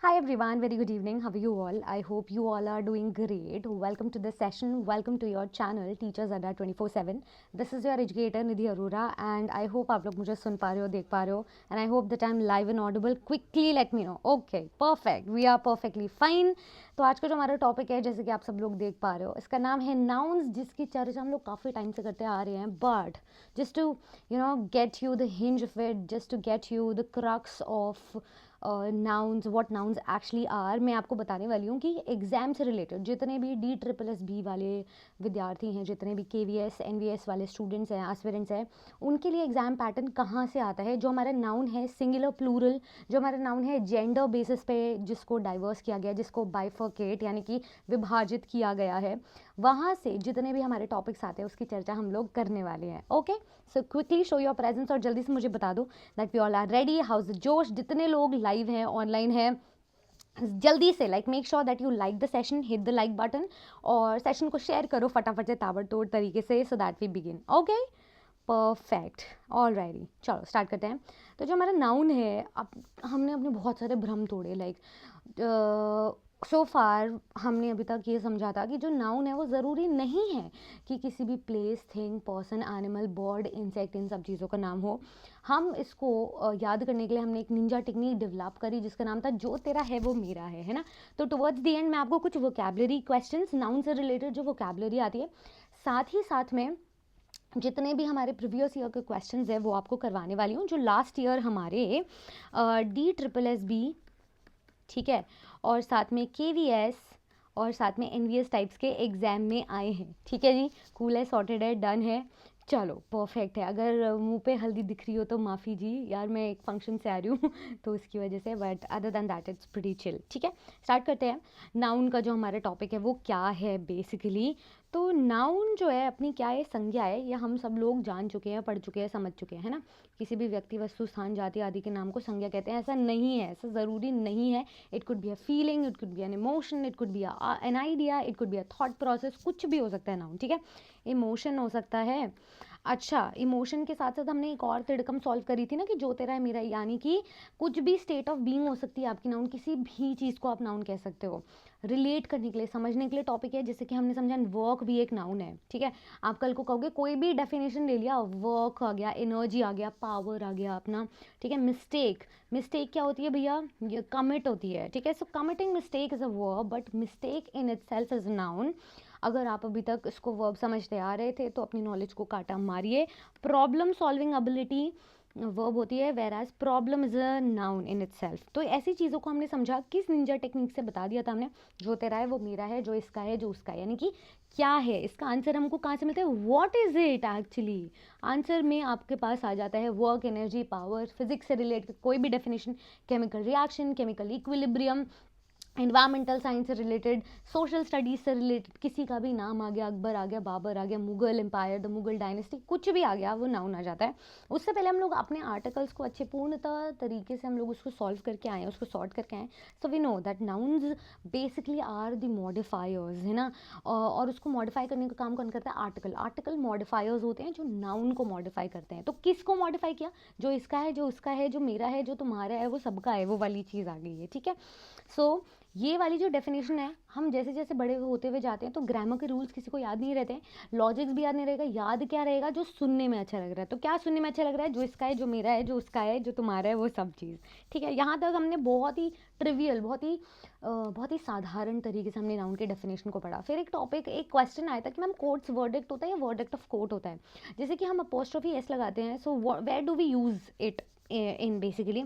Hi everyone, very good evening. How are you all? I hope you all are doing great. Welcome to this session. Welcome to your channel Teachers Adda 24/7. This is your educator Nidhi Arora and I hope आप लोग मुझे सुन पा रहे हो, देख पा रहे हो and I hope that I'm live and audible. Quickly let me know. Okay, perfect. We are perfectly fine. तो आज का जो हमारा टॉपिक है, जैसे कि आप सब लोग देख पा रहे हो, इसका नाम है नाउन्स, जिसकी चर्चा हम लोग काफ़ी टाइम से करते आ रहे हैं. But just to get you the hinge of it, just to get you the crux of nouns, what nouns actually are, मैं आपको बताने वाली हूँ कि एग्ज़ाम से रिलेटेड जितने भी DSSS वाले विद्यार्थी हैं, जितने भी KVS NVS वाले स्टूडेंट्स हैं, एस्पिरेंट्स हैं, उनके लिए एग्ज़ाम पैटर्न कहाँ से आता है. जो हमारा नाउन है सिंगुलर प्लूरल, जो हमारा नाउन है जेंडर बेसिस पे जिसको डाइवर्स किया गया, जिसको बाइफर्केट यानी कि विभाजित किया गया है, वहाँ से जितने भी हमारे टॉपिक्स आते हैं उसकी चर्चा हम लोग करने वाले हैं. Okay, so quickly show your presence और जल्दी से मुझे बता दो that we all are ready. How's josh, जितने लोग लाइव हैं, ऑनलाइन हैं, जल्दी से make sure that you like the session, hit the like button और सेशन को शेयर करो फटाफट से ताबड़तोड़ तरीके से, so that we begin. Okay, perfect, all righty, चलो स्टार्ट करते हैं. तो जो हमारा नाउन है, अब हमने अपने बहुत सारे भ्रम तोड़े. सो फार हमने अभी तक ये समझा था कि जो नाउन है वो ज़रूरी नहीं है कि किसी भी place, thing, person, animal, bird, insect, इन सब चीज़ों का नाम हो. हम इसको याद करने के लिए हमने एक निंजा टेक्निक डेवलप करी जिसका नाम था जो तेरा है वो मेरा है ना. तो टुवर्ड्स द एंड मैं आपको कुछ वोकैबुलरी क्वेश्चंस, नाउन से रिलेटेड जो वोकैबुलरी आती है, साथ ही साथ में जितने भी हमारे प्रीवियस ईयर के क्वेश्चंस हैं वो आपको करवाने वाली हूँ, जो लास्ट ईयर हमारे DSSS, ठीक है, और साथ में KVS और साथ में NVS टाइप्स के एग्ज़ाम में आए हैं. ठीक है जी, कूल है, सॉर्टेड है, डन है. चलो परफेक्ट है. अगर मुंह पे हल्दी दिख रही हो तो माफ़ी जी यार, मैं एक फंक्शन से आ रही हूँ तो उसकी वजह से, but other than that it's pretty chill. ठीक है, स्टार्ट करते हैं. नाउन का जो हमारा टॉपिक है वो क्या है बेसिकली. तो नाउन जो है अपनी क्या है, संज्ञा है. यह हम सब लोग जान चुके हैं, पढ़ चुके हैं, समझ चुके हैं, है ना. किसी भी व्यक्ति, वस्तु, स्थान, जाति आदि के नाम को संज्ञा कहते हैं. ऐसा नहीं है, ऐसा ज़रूरी नहीं है. It could be a feeling, it could be an emotion, it could be an idea, it could be a thought process, कुछ भी हो सकता है नाउन. ठीक है, इमोशन हो सकता है. अच्छा, इमोशन के साथ साथ हमने एक और तिड़कम सॉल्व करी थी ना कि जो तेरा है मेरा, यानी कि कुछ भी स्टेट ऑफ बीइंग हो सकती है आपकी नाउन. किसी भी चीज़ को आप नाउन कह सकते हो. रिलेट करने के लिए, समझने के लिए टॉपिक है. जैसे कि हमने समझा वर्क भी एक नाउन है. ठीक है, आप कल को कहोगे कोई भी डेफिनेशन ले लिया, वर्क आ गया, एनर्जी आ गया, पावर आ गया अपना. ठीक है, मिस्टेक, मिस्टेक क्या होती है भैया, ये कमिट होती है. ठीक है, so committing mistake is a verb, but mistake in itself is a noun. अगर आप अभी तक इसको वर्ब समझते आ रहे थे तो अपनी नॉलेज को काटा मारिए. प्रॉब्लम सॉल्विंग एबिलिटी वर्ब होती है, whereas problem is a noun in itself. तो ऐसी चीज़ों को हमने समझा, किस निंजा टेक्निक से बता दिया था हमने. जो तेरा है वो मेरा है, जो इसका है जो उसका है, यानी कि क्या है इसका आंसर हमको कहाँ से मिलता है, what is it actually. Answer में आपके पास आ जाता है वर्क, एनर्जी, पावर. फिजिक्स से रिलेटेड कोई भी definition, chemical reaction, chemical equilibrium, environmental science से रिलेटेड, सोशल स्टडीज़ से रिलेटेड, किसी का भी नाम आ गया, अकबर आ गया, बाबर आ गया, Mughal empire, the Mughal dynasty, कुछ भी आ गया वो नाउन आ जाता है. उससे पहले हम लोग अपने आर्टिकल्स को अच्छे पूर्णतः तरीके से हम लोग उसको सॉल्व करके आए, उसको सॉर्ट करके आए. So we know that nouns basically are the modifiers, है ना. और उसको मॉडिफाई करने का काम कौन करता है, आर्टिकल. आर्टिकल मॉडिफायर्स होते हैं जो नाउन को मॉडिफाई करते हैं. तो किसको मॉडिफाई किया, जो इसका है, जो उसका है, जो मेरा है, जो तुम्हारा है, वो सबका है, वो वाली चीज़ आ गई है. ठीक है, सो ये वाली जो डेफिनेशन है, हम जैसे जैसे बड़े होते हुए जाते हैं तो ग्रामर के रूल्स किसी को याद नहीं रहते हैं, लॉजिक्स भी याद नहीं रहेगा. याद क्या रहेगा, जो सुनने में अच्छा लग रहा है. तो क्या सुनने में अच्छा लग रहा है, जो इसका है, जो मेरा है, जो उसका है, जो तुम्हारा है, वो सब चीज़. ठीक है, यहाँ तक हमने बहुत ही ट्रिवियल, बहुत ही साधारण तरीके से हमने नाउन के डेफिनेशन को पढ़ा. फिर एक टॉपिक, एक क्वेश्चन आया था कि मैम कोर्ट्स वर्डिक्ट होता है या वर्डिक्ट ऑफ कोर्ट होता है. जैसे कि हम अपोस्ट्रोफी एस लगाते हैं, so where do we use it in basically.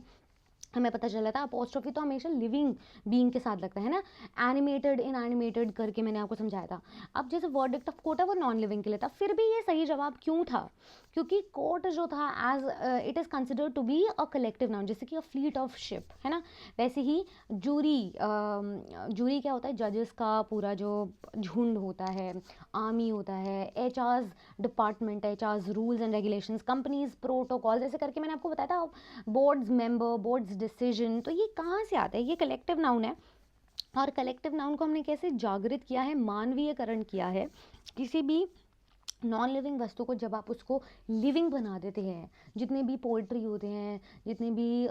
हमें पता चला था अपोस्ट्रोफी तो हमेशा लिविंग बीइंग के साथ लगता है ना. एनिमेटेड, इनएनिमेटेड करके मैंने आपको समझाया था. अब जैसे वर्डिक्ट ऑफ कोर्ट है वो नॉन लिविंग के लिए था. फिर भी ये सही जवाब क्यों था, क्योंकि कोर्ट जो था as it is considered to be a collective noun, जैसे कि अ फ्लीट ऑफ शिप, है ना. वैसे ही जूरी, जूरी क्या होता है, जजेस का पूरा जो झुंड होता है. आर्मी होता है, HR's department, HR's rules and regulations, company's protocol, जैसे करके मैंने आपको बताया था, बोर्ड्स मेंबर, बोर्ड्स डिसीजन. तो ये कहाँ से आता है, ये कलेक्टिव नाउन है. और कलेक्टिव नाउन को हमने कैसे जागृत किया है, मानवीयकरण किया है. किसी भी नॉन लिविंग वस्तु को जब आप उसको लिविंग बना देते हैं, जितने भी पोइट्री होते हैं, जितने भी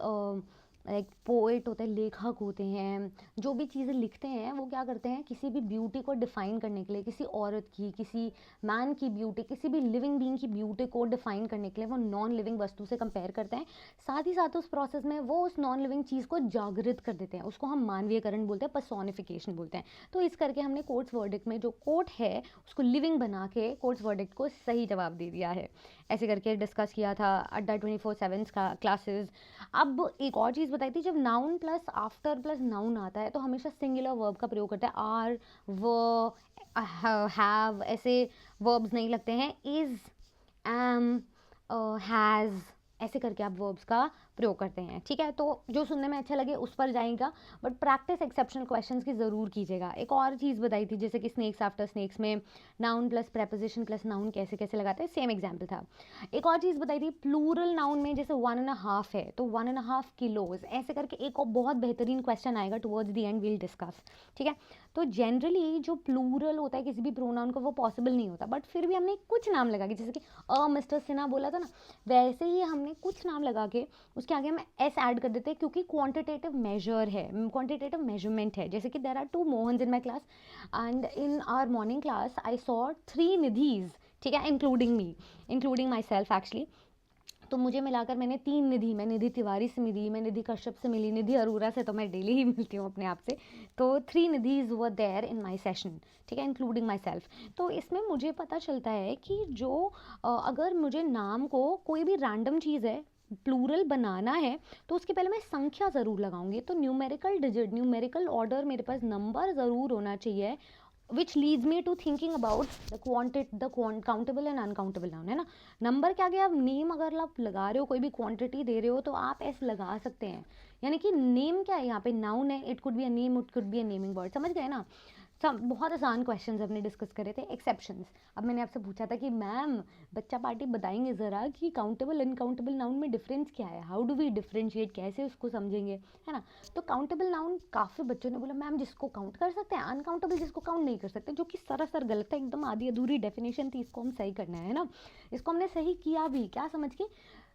लाइक पोएट होते हैं, लेखक होते हैं, जो भी चीज़ें लिखते हैं वो क्या करते हैं, किसी भी ब्यूटी को डिफ़ाइन करने के लिए, किसी औरत की, किसी मैन की ब्यूटी, किसी भी लिविंग बीइंग की ब्यूटी को डिफ़ाइन करने के लिए वो नॉन लिविंग वस्तु से कंपेयर करते हैं। साथ ही साथ उस प्रोसेस में वो उस नॉन लिविंग चीज़ को जागृत कर देते हैं, उसको हम मानवीयकरण बोलते हैं, पर्सोनिफिकेशन बोलते हैं। तो इस करके हमने कोर्ट्स वर्डिक्ट में जो कोर्ट है उसको लिविंग बना के कोर्ट्स वर्डिक्ट को सही जवाब दे दिया है। ऐसे करके डिस्कस किया था अड्डा 24/7 का क्लासेस। अब एक और चीज़ बताई थी, जब noun plus after plus noun आता है तो हमेशा सिंगुलर वर्ब का प्रयोग करते हैं। आर, व, हैव, ऐसे वर्ब्स नहीं लगते हैं। इज़, एम, हैज़, ऐसे करके आप वर्ब्स का प्रयोग करते हैं, ठीक है। तो जो सुनने में अच्छा लगे उस पर जाएगा, बट प्रैक्टिस एक्सेप्शनल क्वेश्चंस की ज़रूर कीजिएगा। एक और चीज़ बताई थी जैसे कि स्नेक्स आफ्टर स्नेक्स में noun plus preposition plus noun कैसे कैसे लगाते हैं, सेम एग्जाम्पल था। एक और चीज़ बताई थी प्लूरल नाउन में, जैसे 1.5 है तो 1.5 किलोज, ऐसे करके एक और बहुत बेहतरीन क्वेश्चन आएगा, towards the end will discuss, ठीक है। तो जनरली जो प्लूरल होता है किसी भी प्रोनाउन का वो पॉसिबल नहीं होता, बट फिर भी हमने कुछ नाम लगा के, जैसे कि मिस्टर सिन्हा बोला था ना, वैसे ही हमने कुछ नाम लगा के उसके आगे हम एस ऐड कर देते हैं, क्योंकि क्वांटिटेटिव मेजर है, क्वांटिटेटिव मेजरमेंट है। जैसे कि there are 2 Mohans in my class and in our morning class I saw 3 Nidhis, ठीक है, including me, including myself actually. तो मुझे मिलाकर मैंने 3 निधि, मैं निधि तिवारी से मिली, मैं निधि कश्यप से मिली, निधि अरोरा से तो मैं डेली ही मिलती हूँ अपने आप से। तो 3 निधिज were there in my session, ठीक है, इंक्लूडिंग माई सेल्फ। तो इसमें मुझे पता चलता है कि जो अगर मुझे नाम को कोई भी रैंडम चीज़ है प्लूरल बनाना है तो उसके पहले मैं संख्या ज़रूर लगाऊंगी। तो न्यूमेरिकल डिजिट, न्यूमेरिकल ऑर्डर, मेरे पास नंबर ज़रूर होना चाहिए, which leads me to thinking about the countable and uncountable noun, है ना। नंबर क्या गया, अब नेम अगर आप लगा रहे हो, कोई भी क्वांटिटी दे रहे हो तो आप ऐसे लगा सकते हैं, यानी कि नेम क्या है यहाँ पे, नाउन है, it could be a name, it could be a naming word, समझ गए ना। सब बहुत आसान क्वेश्चंस हमने डिस्कस करे थे। एक्सेप्शंस, अब मैंने आपसे पूछा था कि मैम बच्चा पार्टी बताएंगे ज़रा कि काउंटेबल अनकाउंटेबल नाउन में डिफरेंस क्या है, हाउ डू वी डिफरेंशिएट, कैसे उसको समझेंगे, है ना। तो काउंटेबल नाउन काफ़ी बच्चों ने बोला मैम जिसको काउंट कर सकते हैं, अनकाउंटेबल जिसको काउंट नहीं कर सकते, जो कि सरासर गलत है, एकदम आधी अधूरी डेफिनेशन थी, इसको हम सही करना है ना। इसको हमने सही किया भी, क्या समझ के,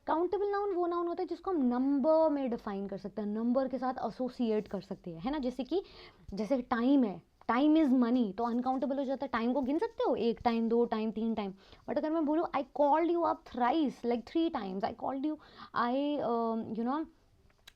काउंटेबल नाउन वो नाउन होता है जिसको हम नंबर में डिफाइन कर सकते हैं, नंबर के साथ एसोसिएट कर सकते हैं, है ना। जैसे कि जैसे टाइम है, टाइम इज़ मनी, तो अनकाउंटेबल हो जाता है, टाइम को गिन सकते हो, 1 टाइम, 2 टाइम, 3 टाइम। बट अगर मैं बोलूँ I called you up thrice, like 3 times, I called you, I you know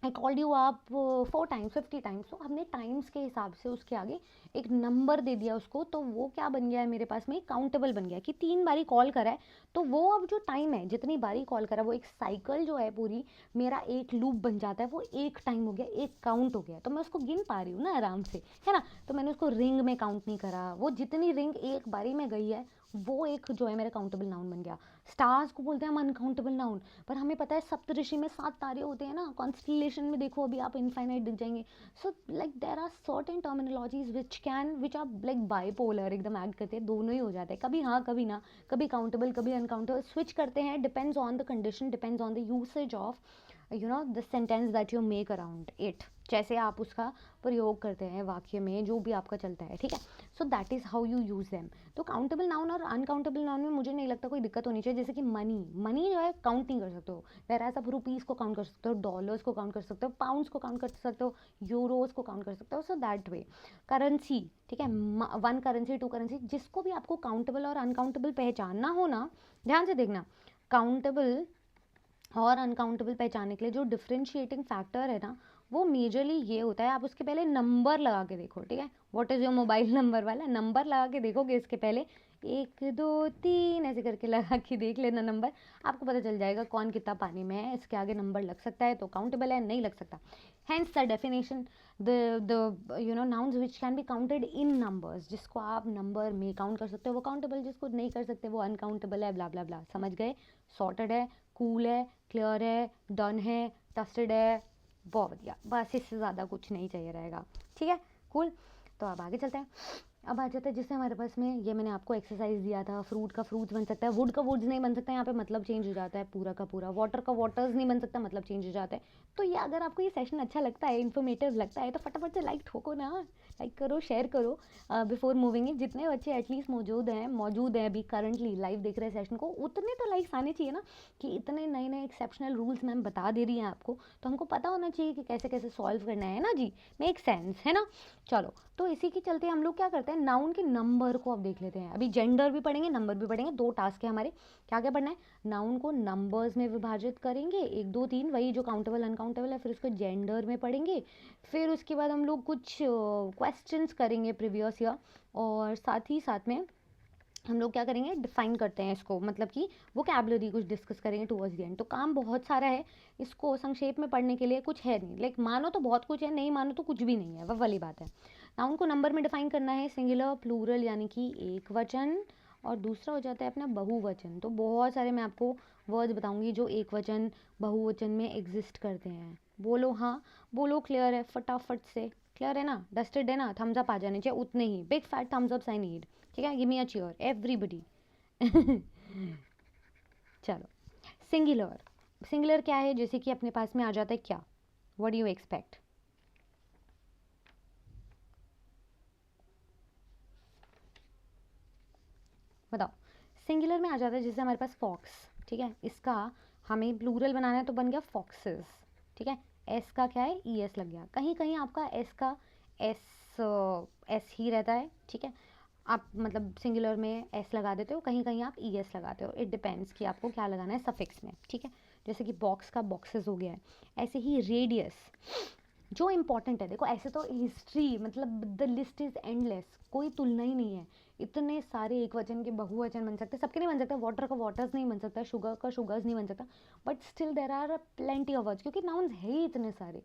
I called you आप 4 टाइम्स, 50 टाइम्स, तो हमने टाइम्स के हिसाब से उसके आगे एक नंबर दे दिया उसको, तो वो क्या बन गया है मेरे पास में, काउंटेबल बन गया कि 3 बारी कॉल करा है, तो वो अब जो टाइम है जितनी बारी कॉल करा, वो एक साइकिल जो है पूरी, मेरा एक लूप बन जाता है, वो एक टाइम हो गया, एक काउंट हो गया, तो मैं उसको गिन पा रही हूँ ना आराम से, है ना। तो मैंने उसको रिंग में काउंट नहीं करा, वो जितनी रिंग एक बारी में गई है वो एक जो है मेरा काउंटेबल नाउन बन गया। स्टार्स को बोलते हैं हम अनकाउंटेबल नाउन, पर हमें पता है सप्तऋषि में 7 तारे होते हैं ना, कॉन्स्टलेशन में देखो अभी आप इनफाइनाइट दिख जाएंगे। So like there are certain terminologies which are like bipolar, एकदम ऐड करते हैं, दोनों ही हो जाते हैं, कभी हाँ कभी ना, कभी काउंटेबल कभी अनकाउंटेबल, स्विच करते हैं, depends on the condition, depends on the usage of the sentence that you make around it, जैसे आप उसका प्रयोग करते हैं वाक्य में, जो भी आपका चलता है, ठीक है। So that is how you use them. तो काउंटेबल नाउन और अनकाउंटेबल नाउन में मुझे नहीं लगता कोई दिक्कत होनी चाहिए। जैसे कि मनी, मनी जो है काउंट नहीं कर सकते हो, वैराज आप रुपीज़ को काउंट कर सकते हो, डॉलर्स को काउंट कर सकते हो, पाउंड्स को काउंट कर सकते हो, यूरोज को काउंट कर सकते हो, सो दैट वे। करेंसी, ठीक है, 1 करेंसी 2 करेंसी, जिसको भी आपको काउंटेबल और अनकाउंटेबल पहचानना हो ना, ध्यान से देखना, काउंटेबल और अनकाउंटेबल पहचानने के लिए जो डिफरेंशिएटिंग फैक्टर है ना, वो मेजरली ये होता है, आप उसके पहले नंबर लगा के देखो, ठीक है, what is your mobile number वाला नंबर लगा के देखोगे, इसके पहले 1 2 3 ऐसे करके लगा के देख लेना नंबर, आपको पता चल जाएगा कौन कितना पानी में है, इसके आगे नंबर लग सकता है तो काउंटेबल है, नहीं लग सकता। Hence the definition, the nouns which can be counted in numbers, जिसको आप नंबर में काउंट कर सकते हो वो काउंटेबल, जिसको नहीं कर सकते वो अनकाउंटेबल है, ब्ला ब्ला ब्ला, समझ गए। सॉर्टेड है, कूल है, क्लियर है, डन है, टस्टेड है, बहुत बढ़िया, बस इससे ज़्यादा कुछ नहीं चाहिए रहेगा, ठीक है, कूल। तो अब आगे चलते हैं। अब आ जाता है जिससे हमारे पास में, ये मैंने आपको एक्सरसाइज दिया था, फ्रूट का फ्रूट्स बन सकता है, वुड का वुड्स नहीं बन सकता, यहाँ पे मतलब चेंज हो जाता है पूरा का पूरा, वाटर का वाटर्स नहीं बन सकता, मतलब चेंज हो जाता है। तो ये अगर आपको ये सेशन अच्छा लगता है, इन्फॉर्मेटिव लगता है, तो फटाफट से लाइक ठोको ना, लाइक करो, शेयर करो बिफोर मूविंग इन। जितने बच्चे एटलीस्ट मौजूद हैं अभी करंटली लाइव देख रहे हैं सेशन को, उतने तो लाइक्स आने चाहिए ना, कि इतने नए नए एक्सेप्शनल रूल्स मैम बता दे रही हैं आपको, तो हमको पता होना चाहिए कि कैसे कैसे सॉल्व करना है ना जी, मेक सेंस है ना। चलो, तो इसी के चलते हम लोग क्या करते हैं, नाउन के नंबर को अब देख लेते हैं। अभी जेंडर भी पढ़ेंगे, नंबर भी पढ़ेंगे, 2 टास्क है हमारे। क्या क्या पढ़ना है, नाउन को नंबर्स में विभाजित करेंगे, 1 2 3, वही जो काउंटेबल अनकाउंटेबल है, फिर उसको जेंडर में पढ़ेंगे, फिर उसके बाद हम लोग कुछ क्वेश्चंस करेंगे प्रीवियस ईयर, और साथ ही साथ में हम लोग क्या करेंगे, डिफाइन करते हैं इसको, मतलब कि वोकैबुलरी कुछ डिस्कस करेंगे टुवर्ड्स द एंड। तो काम बहुत सारा है, इसको संक्षेप में पढ़ने के लिए कुछ है नहीं, लाइक मानो तो बहुत कुछ है, नहीं मानो तो कुछ भी नहीं है, वह वाली बात है। नाउन को नंबर में डिफाइन करना है, सिंगुलर प्लूरल यानी कि एक वचन, और दूसरा हो जाता है अपना बहुवचन। तो बहुत सारे मैं आपको वर्ड्स बताऊंगी जो एक वचन बहुवचन में एग्जिस्ट करते हैं। बोलो हाँ, बोलो क्लियर है फटाफट से, क्लियर है ना, डस्टेड है ना, थम्स अप आ जाने चाहिए उतने ही, big fat thumbs up I need, ठीक है, give me a cheer everybody. चलो, सिंगुलर, सिंगुलर क्या है, जैसे कि अपने पास में आ जाता है क्या, व्हाट डू यू एक्सपेक्ट, बताओ। सिंगुलर में आ जाता है जैसे हमारे पास फॉक्स, ठीक है, इसका हमें प्लूरल बनाना है तो बन गया फॉक्सेस, ठीक है, एस का क्या है, ई एस लग गया, कहीं कहीं आपका एस का एस एस ही रहता है, ठीक है, आप मतलब सिंगुलर में एस लगा देते हो, कहीं कहीं आप ई एस लगाते हो, इट डिपेंड्स कि आपको क्या लगाना है सफिक्स में, ठीक है। जैसे कि बॉक्स का बॉक्सेस हो गया है, ऐसे ही रेडियस जो इम्पोर्टेंट है, देखो ऐसे तो हिस्ट्री मतलब द लिस्ट इज एंडलेस, कोई तुलना ही नहीं है, इतने सारे एक वचन के बहुवचन बन सकते हैं, सबके नहीं बन सकता, वाटर का वाटर्स नहीं बन सकता, शुगर का शुगर्स नहीं बन सकता, but still there are plenty of words, क्योंकि नाउन्स है ही इतने सारे।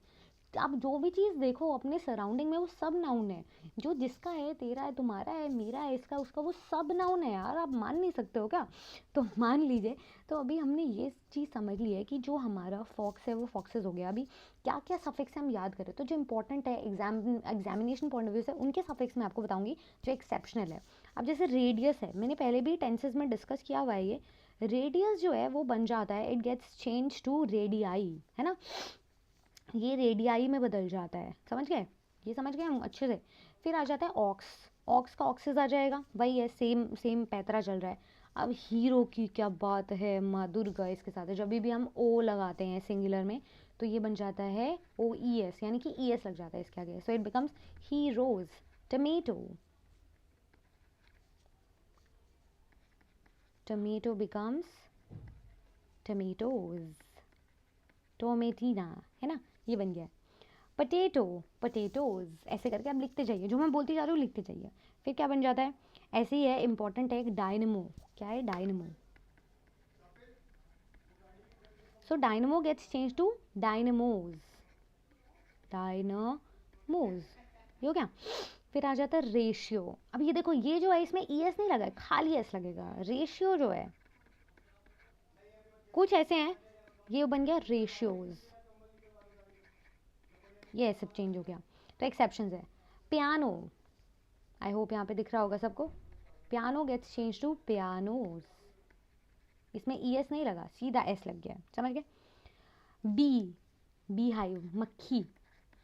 आप जो भी चीज़ देखो अपने सराउंडिंग में वो सब नाउन है, जो जिसका है, तेरा है, तुम्हारा है, मेरा है, इसका उसका, वो सब नाउन है यार, आप मान नहीं सकते हो क्या, तो मान लीजिए। तो अभी हमने ये चीज़ समझ ली है कि जो हमारा फॉक्स है वो फॉक्सेस हो गया। अभी क्या क्या सफिक्स हम याद करें, तो जो इंपॉर्टेंट है एग्जामिनेशन पॉइंट ऑफ व्यू से, उनके सफिक्स मैं आपको बताऊंगी जो एक्सेप्शनल है। अब जैसे रेडियस है, मैंने पहले भी टेंसेज में डिस्कस किया हुआ है, ये रेडियस जो है वो बन जाता है, it gets change to radii, है ना, ये रेडियाई में बदल जाता है, समझ गए, ये समझ गए हम अच्छे से। फिर आ जाता है ऑक्स, ऑक्स का ऑक्सेस आ जाएगा, वही है, सेम सेम पैतरा चल रहा है। अब हीरो की क्या बात है, माँ दुर्गा इसके साथ है, जब भी हम ओ लगाते हैं सिंगुलर में तो ये बन जाता है ओ ई एस, यानी कि ई एस लग जाता है इसके आगे, so it becomes heroes. Tomato, tomato becomes tomatoes, Tomatina, है ना, ये बन गया। पटेटो, पटेटोज, ऐसे करके आप लिखते जाइए, जो मैं बोलती जा रही हूँ लिखते जाइए। फिर क्या बन जाता है, ऐसे ही है, इंपॉर्टेंट है एक डायनमो, क्या है dynamo, so dynamo gets change to dynamos, dynamos, ये हो गया। फिर आ जाता है रेशियो, अब ये देखो, ये जो है इसमें ई एस नहीं लगा है, खाली एस लगेगा, रेशियो जो है कुछ ऐसे हैं, ये बन गया रेशियोज, ये सब चेंज हो गया। तो एक्सेप्शंस है, पियानो, आई होप यहाँ पे दिख रहा होगा सबको, piano gets change to pianos, इसमें ई एस नहीं लगा, सीधा एस लग गया, समझ गए। बी, बी हाइव, मक्खी,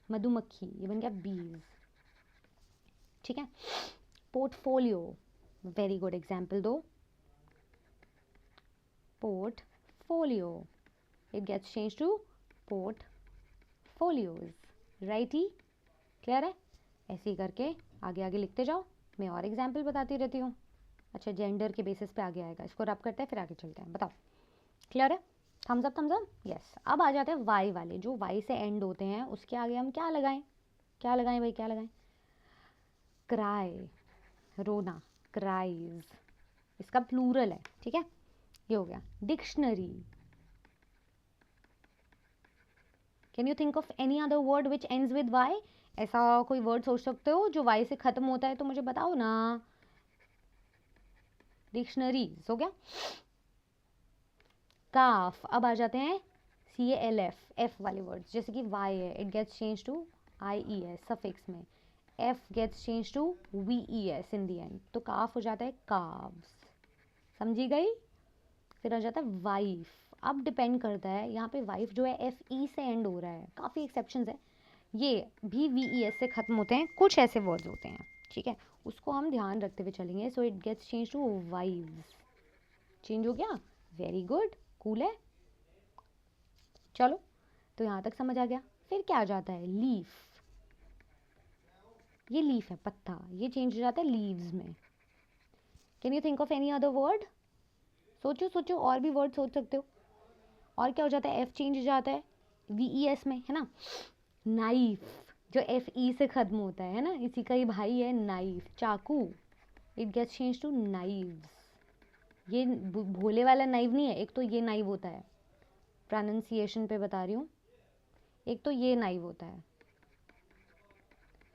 मधुमक्खी, ये बन गया बीज, ठीक है। पोर्टफोलियो, वेरी गुड एग्जाम्पल दो, portfolio, it gets change to portfolios, righty, clear है। ऐसे ही करके आगे आगे लिखते जाओ, मैं और एग्जाम्पल बताती रहती हूँ। अच्छा, जेंडर के बेसिस पे आगे आएगा, इसको रब करते हैं फिर आगे चलते हैं, बताओ, क्लियर है, thumbs up thumbs up, yes. अब आ जाते हैं वाई वाले, जो वाई से एंड होते हैं, उसके आगे हम क्या लगाएं, क्या लगाएं भाई, क्या लगाएं, क्राई, रोना, क्राइज, इसका प्लूरल है, ठीक है, ये हो गया। Dictionary, can you think of any other word which ends with Y, ऐसा कोई वर्ड सोच सकते हो जो वाई से खत्म होता है, तो मुझे बताओ ना। डिक्शनरी हो गया। काफ, अब आ जाते हैं C A L F, F वाले वर्ड्स, जैसे कि वाई है, it gets change to I E S suffix में, F gets change to VES in the end, तो काफ हो जाता है काव्स, समझी गई। फिर आ जाता है वाइफ। अब डिपेंड करता है यहाँ पे वाइफ जो है FE से एंड हो रहा है, काफ़ी एक्सेप्शंस है, ये भी VES से खत्म होते हैं, कुछ ऐसे वर्ड्स होते हैं, ठीक है, उसको हम ध्यान रखते हुए चलेंगे। So it gets change to wives, change हो गया, वेरी गुड, कूल है, चलो तो यहाँ तक समझ आ गया। फिर क्या आ जाता है, लीफ, ये लीफ है पत्ता, ये चेंज हो जाता है लीव्स में। Can you think of any other word, सोचो सोचो, और भी वर्ड सोच सकते हो। और क्या हो जाता है, एफ चेंज हो जाता है VES में, है ना। नाइफ जो FE से खत्म होता है ना, इसी का ही भाई है नाइफ, चाकू, it gets change to knives. ये भोले वाला नाइव नहीं है, एक तो ये नाइव होता है, प्रोनाउंसिएशन पे बता रही हूँ, एक तो ये नाइव होता है,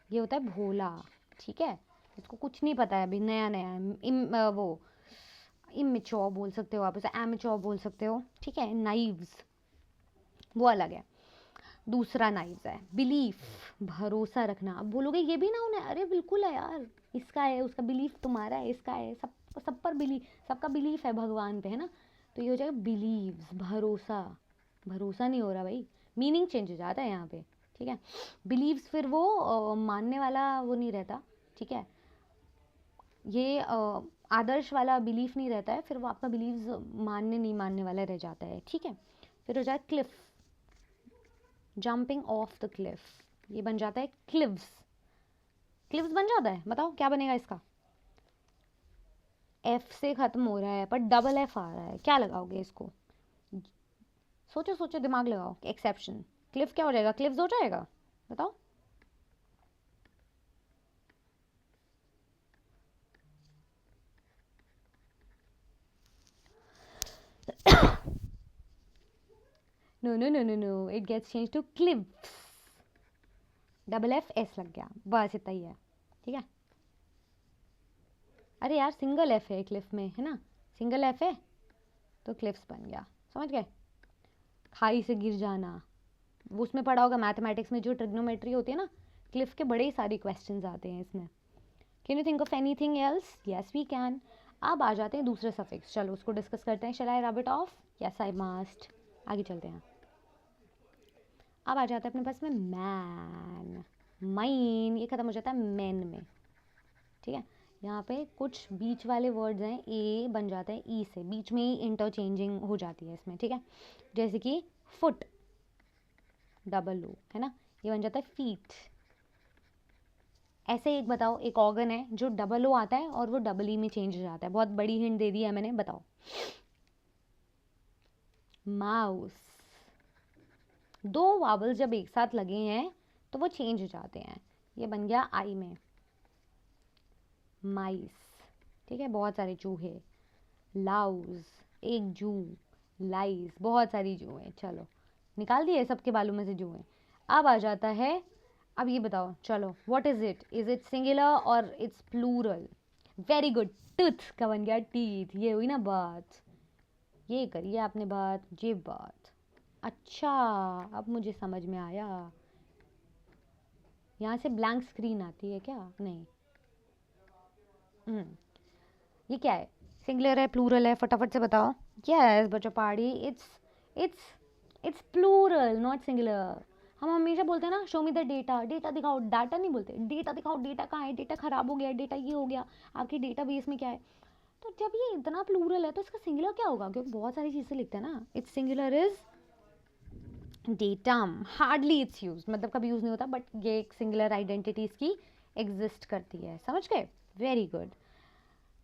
ये होता है भोला, ठीक है, इसको कुछ नहीं पता है अभी, नया नया वो इमेच्योर बोल सकते हो आप इसे, एमेच्योर बोल सकते हो, ठीक है। नाइव्स वो अलग है। दूसरा नाइव्स है बिलीफ, भरोसा रखना। अब बोलोगे ये भी नाउन है, अरे बिल्कुल है यार, इसका है, उसका बिलीफ तुम्हारा है, इसका है, सब पर बिलीफ, सबका बिलीफ है भगवान पे, है ना। तो ये हो जाएगा बिलीव्स, भरोसा, भरोसा नहीं हो रहा भाई, मीनिंग चेंज हो जाता है यहाँ पे, ठीक है। बिलीव्स फिर वो मानने वाला वो नहीं रहता, ठीक है, ये आदर्श वाला बिलीफ नहीं रहता है, फिर वो आपका बिलीव्स मानने नहीं मानने वाला रह जाता है, ठीक है। फिर हो जाए Cliff, jumping of the Cliff, ये बन जाता है क्लिव्स, क्लिव्स बन जाता है, बताओ क्या बनेगा इसका। F से खत्म हो रहा है पर डबल F आ रहा है, क्या लगाओगे इसको, सोचो सोचो, दिमाग लगाओ, एक्सेप्शन, क्लिफ क्या हो जाएगा, क्लिव्स हो जाएगा, बताओ। No no no no no, it gets change to calves, double F S लग गया, बस इतना ही है, ठीक है। अरे यार सिंगल F है क्लिफ में, है ना, सिंगल F है तो क्लिफ्स बन गया, समझ गए। खाई से गिर जाना, वो उसमें पढ़ा होगा मैथमेटिक्स में, जो ट्रिग्नोमेट्री होती है ना, क्लिफ के बड़े ही सारे क्वेश्चंस आते हैं इसमें। Can you think of anything else, yes we can. अब आ जाते हैं दूसरे सफिक्स, चलो उसको डिस्कस करते हैं। Shall I rub it off, yes I must, आगे चलते हैं। अब आ जाता है अपने पास में मैन, माइन, ये खत्म हो जाता है मैन में, ठीक है। यहाँ पे कुछ बीच वाले वर्ड्स हैं, ए बन जाता है ई से, बीच में ही इंटरचेंजिंग हो जाती है इसमें, ठीक है। जैसे कि फुट, डबल ओ, है ना, ये बन जाता है फीट। ऐसे एक बताओ, एक ऑर्गन है जो डबल ओ आता है और वो डबल ई में चेंज हो जाता है, बहुत बड़ी हिंट दे दी है मैंने, बताओ। माउस, दो वावल जब एक साथ लगे हैं तो वो चेंज हो जाते हैं, ये बन गया आई में माइस, ठीक है, बहुत सारे चूहे। लाउज, एक जू, लाइस, बहुत सारी जू हैं, चलो निकाल दिए सबके बालों में से जू हैं। अब आ जाता है, अब ये बताओ, चलो व्हाट इज इट सिंगुलर और its plural, very good, tooth का बन गया टीथ, ये हुई ना बात, ये करिए आपने बात, ये बात, अच्छा अब मुझे समझ में आया। यहाँ से ब्लैंक स्क्रीन आती है क्या, नहीं, ये क्या है, सिंगुलर है प्लूरल है, फटाफट से बताओ। यस बच्चों पहाड़ी, it's it's plural not singular. हम हमेशा बोलते हैं ना, show me the data, data दिखाओ, डाटा नहीं बोलते, डेटा दिखाओ, डेटा कहाँ है, डेटा खराब हो गया, डेटा ये हो गया, आपके डेटा बेस में क्या है। तो जब ये इतना प्लूरल है तो इसका सिंगुलर क्या होगा, क्योंकि बहुत सारी चीज़ें लिखते हैं ना। It's singular is datum, hardly it's use, मतलब कभी यूज़ नहीं होता, बट ये एक सिंगुलर आइडेंटिटी इसकी एग्जिस्ट करती है, समझ गए, वेरी गुड।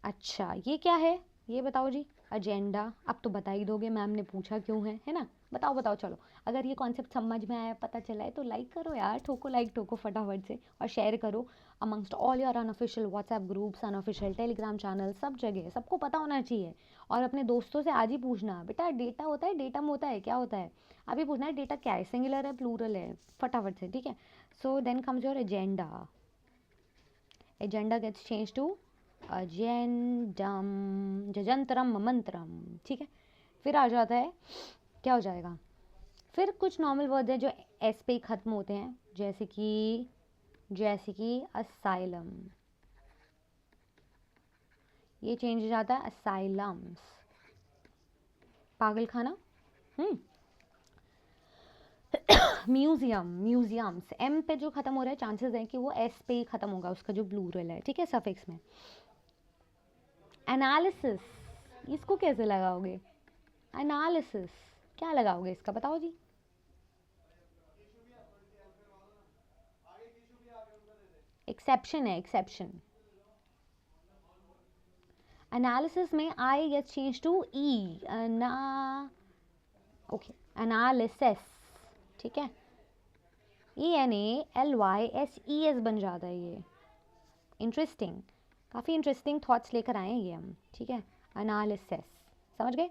अच्छा ये क्या है, ये बताओ जी, एजेंडा, अब तो बता ही दोगे, मैम ने पूछा क्यों है ना, बताओ बताओ। चलो अगर ये कॉन्सेप्ट समझ में आया, पता चला है, तो लाइक करो यार, ठोको लाइक ठोको फटाफट से, और शेयर करो amongst all your unofficial WhatsApp groups, unofficial Telegram channel, सब जगह सबको पता होना चाहिए। और अपने दोस्तों से आज ही पूछना, बेटा डेटा होता है, डेटम होता है, क्या होता है, अभी पूछना है डेटा क्या है, सिंगुलर है प्लूरल है, फटाफट से, ठीक है। So then comes your agenda, agenda gets change to agendum, जजंतरम मंत्रम, ठीक है। फिर आ जाता है, क्या हो जाएगा, फिर कुछ नॉर्मल वर्ड है जो एस पे ही खत्म होते हैं, जैसे कि जैसे कि असाइलम, ये चेंज हो जाता है असाइलम्स, पागल खाना। म्यूजियम, म्यूजियम्स, एम पे जो खत्म हो रहा है चांसेस है कि वो एस पे ही खत्म होगा, उसका जो प्लूरल है, ठीक है, सफिक्स में। एनालिसिस, इसको कैसे लगाओगे? एनालिसिस क्या लगाओगे इसका, बताओ जी। एक्सेप्शन है, एक्सेप्शन। एनालिसिस में I gets change to E, okay, analysis, ठीक है, ENALYSES बन जाता है ये। इंटरेस्टिंग, काफ़ी इंटरेस्टिंग थॉट्स लेकर आए हैं ये हम, ठीक है। एनालिसिस, समझ गए।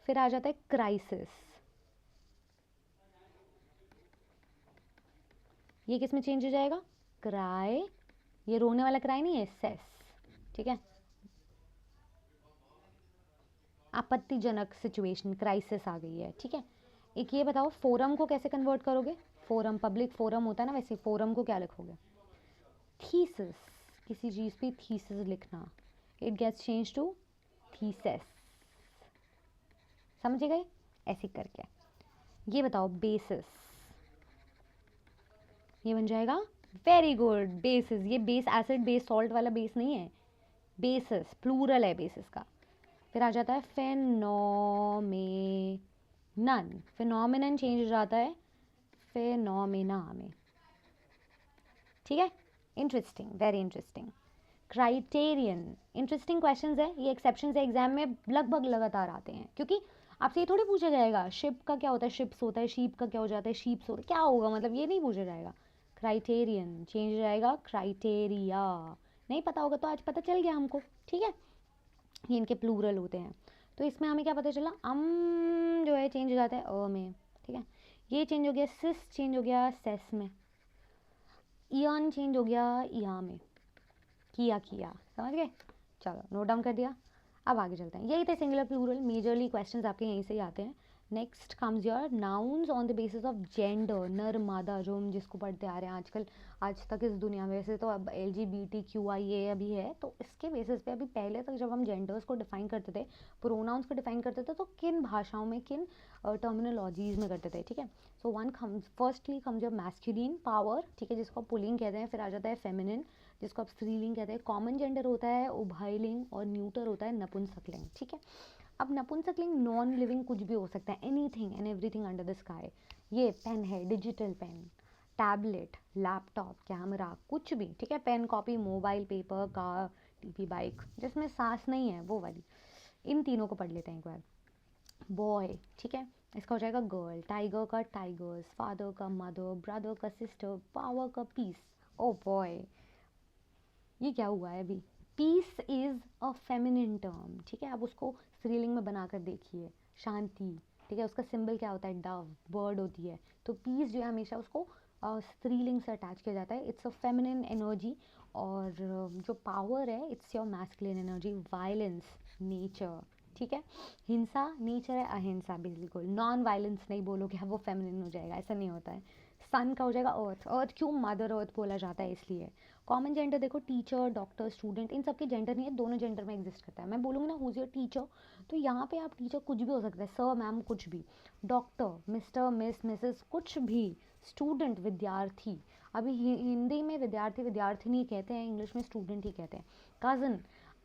फिर आ जाता है क्राइसिस, ये किस में चेंज हो जाएगा? क्राई, ये रोने वाला क्राई नहीं है, सेस, ठीक है। आपत्तिजनक सिचुएशन, क्राइसिस आ गई है, ठीक है। एक ये बताओ, फोरम को कैसे कन्वर्ट करोगे? फोरम, पब्लिक फोरम होता है ना, वैसे फोरम को क्या लिखोगे? थीसिस, किसी चीज़ पे थीसिस लिखना, it gets change to theses, समझ गए, ऐसे करके। ये बताओ बेसिस, ये बन जाएगा, वेरी गुड, बेसिस। ये बेस, एसिड बेस सॉल्ट वाला बेस नहीं है, बेसिस प्लूरल है बेसिस का। फिर आ जाता है फेनोमेनन, फिनोमिनन चेंज हो जाता है फेनोमेना में, ठीक है। Interesting, very interesting. Criterion, interesting questions है ये, एक्सेप्शंस है एग्जाम में लगभग लगातार आते हैं, क्योंकि आपसे ये थोड़ी पूछा जाएगा शिप का क्या होता है, शिप्स होता है, शीप का क्या हो जाता है, शीप्स होता है, क्या होगा, मतलब ये नहीं पूछा जाएगा। क्राइटेरियन चेंज हो जाएगा क्राइटेरिया, नहीं पता होगा तो आज पता चल गया हमको, ठीक है। ये इनके प्लूरल होते हैं। तो इसमें हमें क्या पता चला, जो है चेंज हो जाता है अ में, ठीक है। ये चेंज हो गया, सिस चेंज हो गया सेस में, इयन चेंज हो गया या में, किया किया, समझ गए। चलो नोट डाउन कर दिया, अब आगे चलते हैं। यही थे सिंगुलर प्लूरल, मेजरली क्वेश्चंस आपके यहीं से ही आते हैं। Next comes your nouns on the basis of gender, नर मादा, जो हम जिसको पढ़ते आ रहे हैं आजकल, आज तक इस दुनिया में। वैसे तो अब LGBTQIA अभी है, तो इसके बेसिस पे अभी, पहले तक जब हम जेंडर्स को डिफाइन करते थे, प्रोनाउंस को डिफाइन करते थे, तो किन भाषाओं में, किन टर्मिनोलॉजीज में करते थे, ठीक है। So one comes, firstly comes your masculine power, ठीक है, जिसको आप पुलिंग कहते हैं। फिर आ जाता है फेमिनिन, जिसको आप स्त्रीलिंग कहते हैं। कॉमन जेंडर होता है उभयलिंग, और न्यूटर होता है नपुंसकलिंग, ठीक है। अब नपुंसकलिंग नॉन लिविंग कुछ भी हो सकता है, anything and everything under the sky. ये पेन है, digital pen, tablet, laptop, camera, कुछ भी, ठीक है। Pen, copy, mobile, paper, car, TV, bike, जिसमें सांस नहीं है वो वाली। इन तीनों को पढ़ लेते हैं एक बार। बॉय, ठीक है, इसका हो जाएगा गर्ल। टाइगर का टाइगर्स, फादर का मदर, ब्रदर का सिस्टर, पावर का पीस। ओ बॉय, ये क्या हुआ है अभी? Peace is a feminine term, ठीक है। अब उसको स्त्रीलिंग में बनाकर देखिए, शांति, ठीक है, उसका सिंबल क्या होता है? डव, बर्ड होती है। तो पीस जो है हमेशा उसको स्त्रीलिंग से अटैच किया जाता है, इट्स अ फेमिनिन एनर्जी। और जो पावर है, it's your masculine energy. Violence, nature, ठीक है। हिंसा, नेचर है अहिंसा, बिल्कुल नॉन वायलेंस नहीं बोलोगे अब वो फेमिनिन हो जाएगा, ऐसा नहीं होता है। सन का हो जाएगा अर्थ, अर्थ क्यों मदर अर्थ बोला जाता है इसलिए। कॉमन जेंडर देखो, टीचर, डॉक्टर, स्टूडेंट, इन सबके जेंडर नहीं है, दोनों जेंडर में एग्जिस्ट करता है। मैं बोलूँगी ना हुज योर टीचर, तो यहाँ पे आप टीचर कुछ भी हो सकता है, सर, मैम, कुछ भी। डॉक्टर, मिस्टर, मिस, मिसेस, कुछ भी। स्टूडेंट, विद्यार्थी, अभी हिंदी में विद्यार्थी विद्यार्थिनी कहते हैं, इंग्लिश में स्टूडेंट ही कहते हैं। कज़न,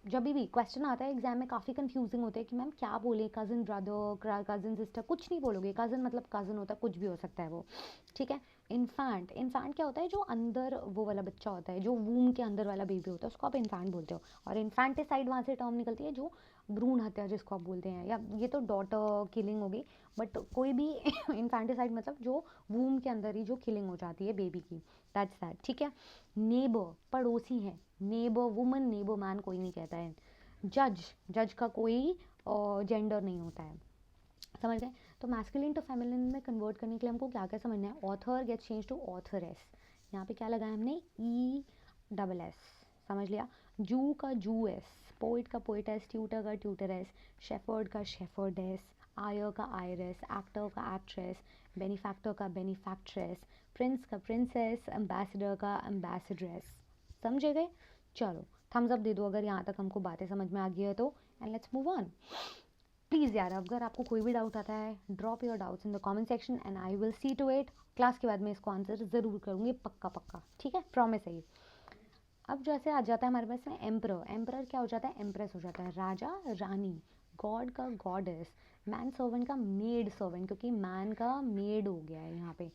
जब भी क्वेश्चन आता है एग्जाम में, काफ़ी कंफ्यूजिंग होते हैं कि मैम क्या बोले, कज़न ब्रदर, कज़न सिस्टर, कुछ नहीं बोलोगे। कज़न मतलब कज़न होता है, कुछ भी हो सकता है वो, ठीक है। इन्फेंट, इन्फेंट क्या होता है? जो अंदर वो वाला बच्चा होता है, जो वूम के अंदर वाला बेबी होता है, उसको आप इन्फेंट बोलते हो। और इन्फेंटिसाइड वहाँ से टर्म निकलती है, जो भ्रूण हत्या जिसको आप बोलते हैं, या ये तो डॉटर किलिंग होगी, बट कोई भी इन्फेंटिसाइड मतलब जो वूम के अंदर ही जो किलिंग हो जाती है बेबी की, दैट्स दैट, ठीक है। नेबर, पड़ोसी है। नेबर वुमन, नेबर मैन कोई नहीं कहता है। जज, जज का कोई जेंडर नहीं होता है, समझ गए। तो मैस्कुलिन टू फेमिनिन में कन्वर्ट करने के लिए हमको क्या क्या समझना है? Author gets change to authoress, यहाँ पे क्या लगाया हमने? ESS, समझ लिया। जू का जूएस, पोइट का पोइटेस, ट्यूटर का ट्यूटरेस, शेफर्ड का शेफर्डेस, आयर का आयरस, एक्टर का एक्ट्रेस, बेनिफैक्टर का बेनिफैक्ट्रेस, प्रिंस का प्रिंसेस, एम्बेसडर का एम्बेसड्रेस। समझे गए? चलो थम्स अप दे दो अगर यहाँ तक हमको बातें समझ में आ गई है तो, and let's move on. Please यार अगर आपको कोई भी डाउट आता है drop your doubts in the comment section and I will see to it. Class के बाद मैं इसको आंसर ज़रूर करूँगी, पक्का पक्का, ठीक है, प्रॉमिस है ये। अब जैसे आ जाता है हमारे पास में एम्परर। एम्परर क्या हो जाता है? एम्प्रेस हो जाता है, राजा रानी, गॉड का गॉडेस, मैन सर्वेंट का मेड सर्वेंट, क्योंकि मैन का मेड हो गया है यहाँ पे।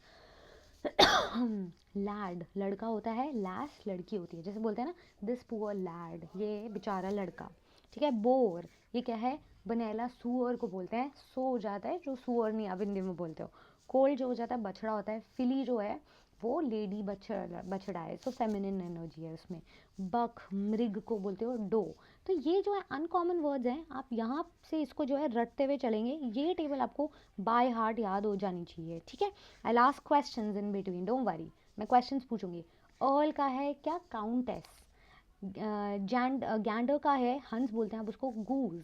लैड लड़का होता है, लैस लड़की होती है, जैसे बोलते हैं ना दिस पुअर लैड, ये बेचारा लड़का, ठीक है। बोर ये क्या है? बनेला, सुअर को बोलते हैं, सो हो जाता है जो सुअर नहीं आप हिंदी में बोलते हो। कोल जो हो जाता है बछड़ा होता है, फिली जो है वो लेडी बछड़ा है, सो फेमिनिन एनर्जी है उसमें। बक मृग को बोलते हो डो। तो ये जो है अनकॉमन वर्ड्स हैं, आप यहाँ से इसको जो है रटते हुए चलेंगे, ये टेबल आपको बाय हार्ट याद हो जानी चाहिए, ठीक है। I last questions in between, don't worry, मैं क्वेश्चंस पूछूंगी। अर्ल का है क्या? काउंटेस। गैंडर का है, हंस बोलते हैं आप उसको, गूज।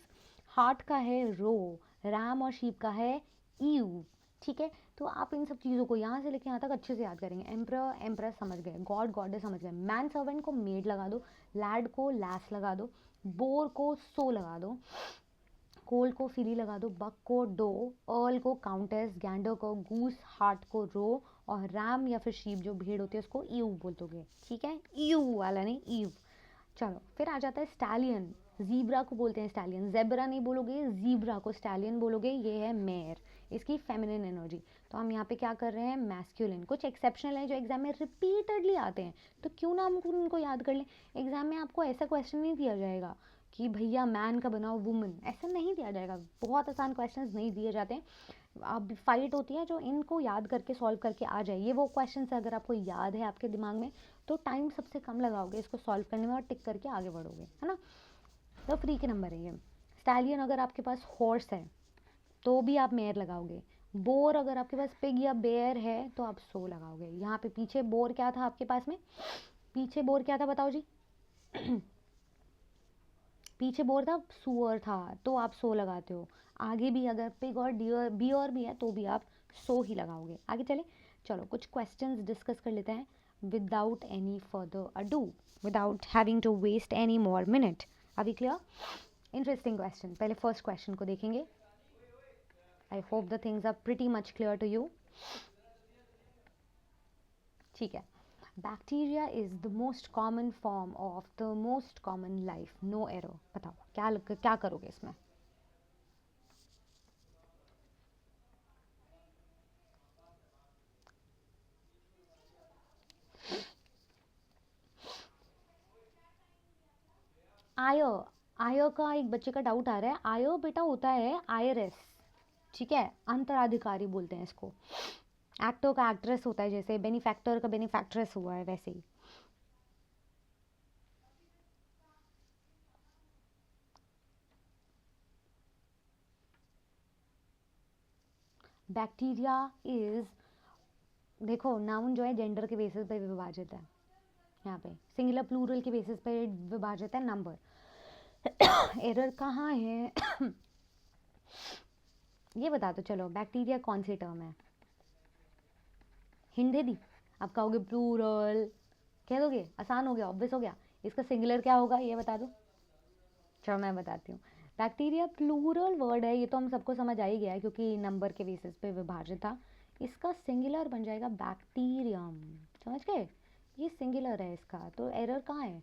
हार्ट का है रो। रैम और शीप का है ईव, ठीक है। तो आप इन सब चीज़ों को यहाँ से लेके यहाँ तक अच्छे से याद करेंगे। एम्प्रर एम्प्रेस समझ गए, गॉड गॉडेस समझ गए, मैन सर्वेंट को मेड लगा दो, लैड को लैस लगा दो, बोर को सो लगा दो, कोल को फिली लगा दो, बक को डो, अर्ल को काउंटेस, गैंडर को गूस, हार्ट को रो, और रैम या फिर शीप जो भेड़ होती है उसको ईव बोल दोगे, ठीक है। ईव वाला नहीं, ईव। चलो फिर आ जाता है स्टैलियन। जीब्रा को बोलते हैं स्टैलियन, जेब्रा नहीं बोलोगे, जीब्रा को स्टैलियन बोलोगे, ये है मेयर, इसकी फेमिनिन एनर्जी। तो हम यहाँ पे क्या कर रहे हैं? मैस्कुलिन। कुछ एक्सेप्शनल है जो एग्जाम में रिपीटेडली आते हैं, तो क्यों ना हम उनको याद कर लें। एग्जाम में आपको ऐसा क्वेश्चन नहीं दिया जाएगा कि भैया मैन का बनाओ वुमन, ऐसा नहीं दिया जाएगा, बहुत आसान क्वेश्चन नहीं दिए जाते हैं। अब फाइट होती है जो इनको याद करके सॉल्व करके आ जाए, ये वो क्वेश्चन अगर आपको याद है आपके दिमाग में तो टाइम सबसे कम लगाओगे इसको सॉल्व करने में और टिक करके आगे बढ़ोगे, है ना। तो फ्री के नंबर है ये। स्टैलियन अगर आपके पास हॉर्स है तो भी आप मेयर लगाओगे। बोर अगर आपके पास पिग या बेयर है तो आप सो लगाओगे। यहाँ पे पीछे बोर क्या था आपके पास में? पीछे बोर क्या था बताओ जी? पीछे बोर था, सुअर था, तो आप सो लगाते हो। आगे भी अगर पिग और डियर बियर भी है तो भी आप सो ही लगाओगे। आगे चले, चलो कुछ क्वेश्चंस डिस्कस कर लेते हैं without any further ado, without having to waste any more minute. अभी क्लियर? इंटरेस्टिंग क्वेश्चन, पहले फर्स्ट क्वेश्चन को देखेंगे। I hope the things are pretty much clear to you, ठीक है। Bacteria is the most common form of the most common life, no error. बताओ क्या करोगे इसमें? आयो, आयो का एक बच्चे का डाउट आ रहा है। आयो बेटा होता है आईआरएस, ठीक है, अंतराधिकारी बोलते हैं इसको। एक्टर का एक्ट्रेस होता है, जैसे बेनिफैक्टर का बेनिफैक्ट्रेस हुआ है वैसे ही। बैक्टीरिया इज, देखो नाउन जो है जेंडर के बेसिस पे विभाजित है, यहाँ पे सिंगुलर प्लूरल के बेसिस पे विभाजित है नंबर। एरर कहाँ है? ये बता दो चलो, बैक्टीरिया कौन सी टर्म है? हिंट दे दी? आप कहोगे प्लूरल, कह दोगे, आसान हो गया, ऑब्वियस हो गया। इसका सिंगुलर क्या होगा ये बता दो। चलो मैं बताती हूँ। बैक्टीरिया प्लूरल वर्ड है, ये तो हम सबको समझ आ ही गया है क्योंकि नंबर के बेसिस पे विभाजित था। इसका सिंगुलर बन जाएगा बैक्टीरियम, समझ गए? ये सिंगुलर है इसका, तो एरर कहाँ है?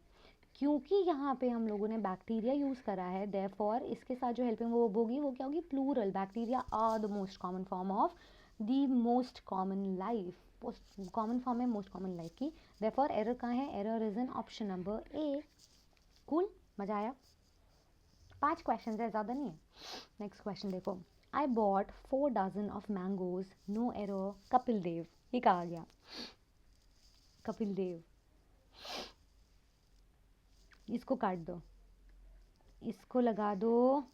क्योंकि यहाँ पे हम लोगों ने बैक्टीरिया यूज़ करा है, देयरफॉर इसके साथ जो हेल्पिंग वर्ब होगी वो क्या होगी? Plural. Bacteria are the most common form of the most common life, common form है मोस्ट कॉमन लाइफ की। देयरफॉर एरर कहाँ है? Error is in option number A. Cool, मजा आया? 5 क्वेश्चन है, ज़्यादा नहीं है। नेक्स्ट क्वेश्चन देखो। I bought 4 dozen of mangoes, no error, Kapil Dev. ये कहा गया? कपिल देव। इसको काट दो, इसको लगा दो,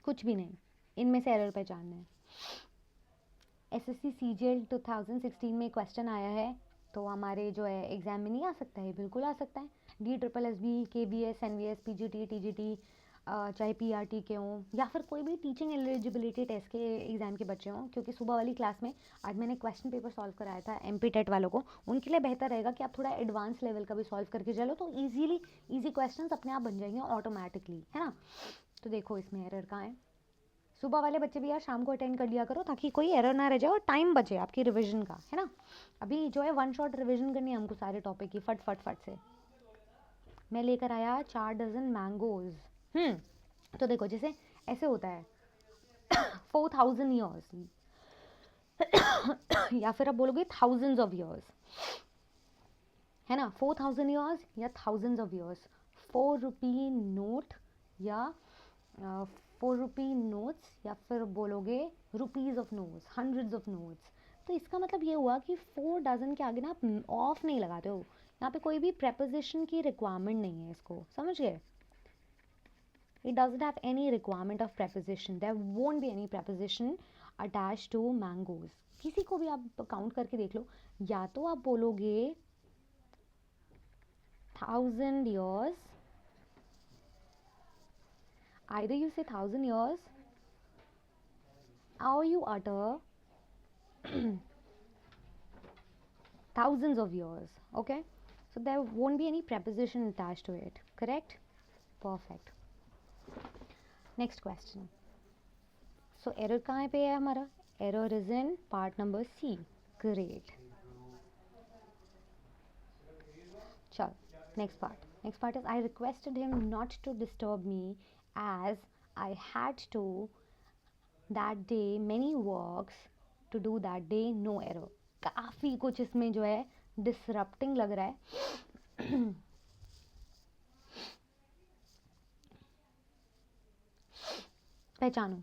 कुछ भी नहीं, इनमें से एरर पहचानना है। एसएससी सीजीएल 2016 में क्वेश्चन आया है, तो हमारे जो है एग्जाम में नहीं आ सकता है? बिल्कुल आ सकता है। D triple S B, K B S, N V S, P G T, T G T, चाहे पीआरटी के हों या फिर कोई भी टीचिंग एलिजिबिलिटी टेस्ट के एग्ज़ाम के बच्चे हों, क्योंकि सुबह वाली क्लास में आज मैंने क्वेश्चन पेपर सॉल्व कराया था एमपी टेट वालों को, उनके लिए बेहतर रहेगा कि आप थोड़ा एडवांस लेवल का भी सॉल्व करके चलो, तो ईजी क्वेश्चंस अपने आप बन जाएंगे ऑटोमेटिकली, है ना। तो देखो इसमें एरर कहाँ है। सुबह वाले बच्चे भी यार शाम को अटेंड कर लिया करो ताकि कोई एरर ना रह जाए और टाइम बचे आपकी रिवीजन का, है ना। अभी जो है वन शॉट रिवीजन करनी है हमको सारे टॉपिक की, फट फट फट से। मैं लेकर आया 4 डजन मैंगोज। तो देखो जैसे ऐसे होता है 4000 ईयर्स या फिर आप बोलोगे थाउजेंड्स ऑफ ईयर्स, है ना। 4000 ईयर्स या thousands of years, 4 rupee note या 4 रुपी नोट्स, या फिर बोलोगे rupees of notes, hundreds of notes. तो इसका मतलब ये हुआ कि 4 डजन के आगे ना आप ऑफ नहीं लगाते हो, यहाँ पे कोई भी प्रेपोजिशन की रिक्वायरमेंट नहीं है, इसको समझ गए। It doesn't have any requirement of preposition. There won't be any preposition attached to mangoes. किसी को भी आप काउंट करके देख लो, या तो आप बोलोगे 1000 years, either you say 1000 years or you utter thousands of years, okay. So there won't be any preposition attached to it, correct? Perfect. Next question. So error कहाँ पे है हमारा? Error is in part number C. Great. चल next part is I requested him not to disturb me as I had to that day many works to do that day, no error. काफ़ी कुछ इसमें जो है disrupting लग रहा है। पहचानो।